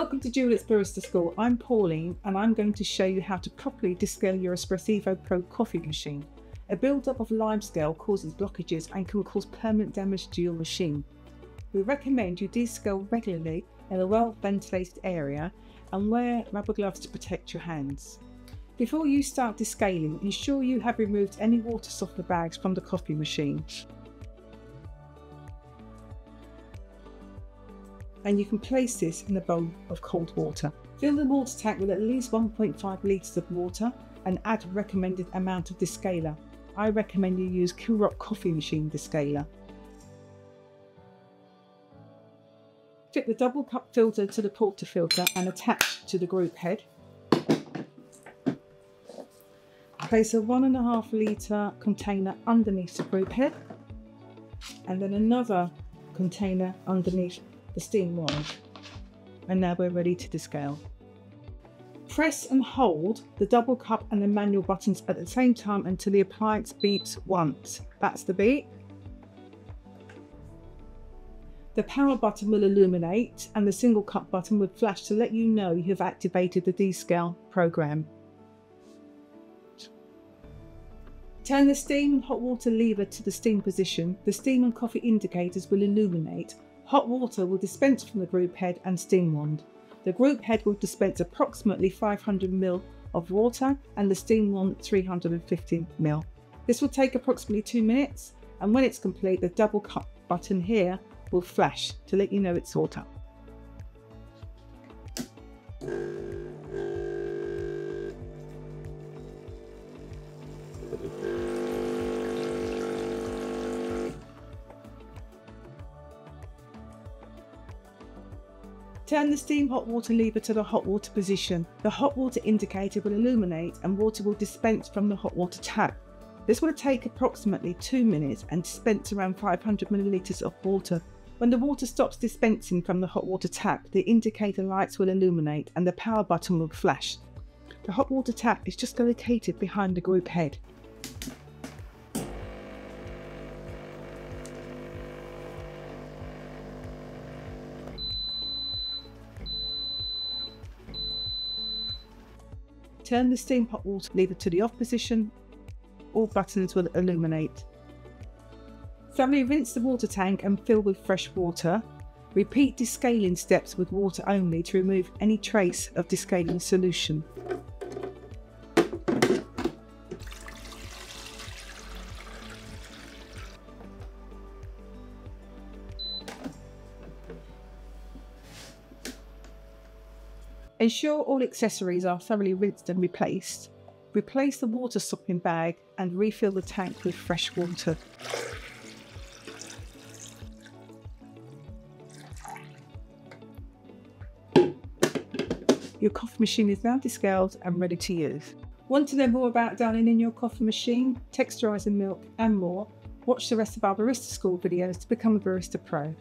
Welcome to Dualit Barista School. I'm Pauline and I'm going to show you how to properly descale your Espressivo Pro Coffee Machine. A build-up of limescale causes blockages and can cause permanent damage to your machine. We recommend you descale regularly in a well-ventilated area and wear rubber gloves to protect your hands. Before you start descaling, ensure you have removed any water softener bags from the coffee machine. And you can place this in a bowl of cold water. Fill the water tank with at least 1.5 litres of water and add a recommended amount of descaler. I recommend you use Dualit Coffee Machine descaler. Fit the double cup filter to the portafilter and attach to the group head. Place a 1.5 litre container underneath the group head and then another container underneath the steam wand. And now we're ready to descale. Press and hold the double cup and the manual buttons at the same time until the appliance beeps once. That's the beep. The power button will illuminate and the single cup button will flash to let you know you have activated the descale program. Turn the steam and hot water lever to the steam position. The steam and coffee indicators will illuminate. Hot water will dispense from the group head and steam wand. The group head will dispense approximately 500 ml of water and the steam wand 350 ml. This will take approximately 2 minutes, and when it's complete, the double cup button here will flash to let you know it's hot up. Turn the steam hot water lever to the hot water position. The hot water indicator will illuminate and water will dispense from the hot water tap. This will take approximately 2 minutes and dispense around 500 millilitres of water. When the water stops dispensing from the hot water tap, the indicator lights will illuminate and the power button will flash. The hot water tap is just located behind the group head. Turn the steam hot water lever to the off position. All buttons will illuminate. Thoroughly rinse the water tank and fill with fresh water. Repeat descaling steps with water only to remove any trace of descaling solution. Ensure all accessories are thoroughly rinsed and replaced. Replace the water softening bag and refill the tank with fresh water. Your coffee machine is now descaled and ready to use. Want to know more about dialing in your coffee machine, texturising milk and more? Watch the rest of our Barista School videos to become a Barista Pro.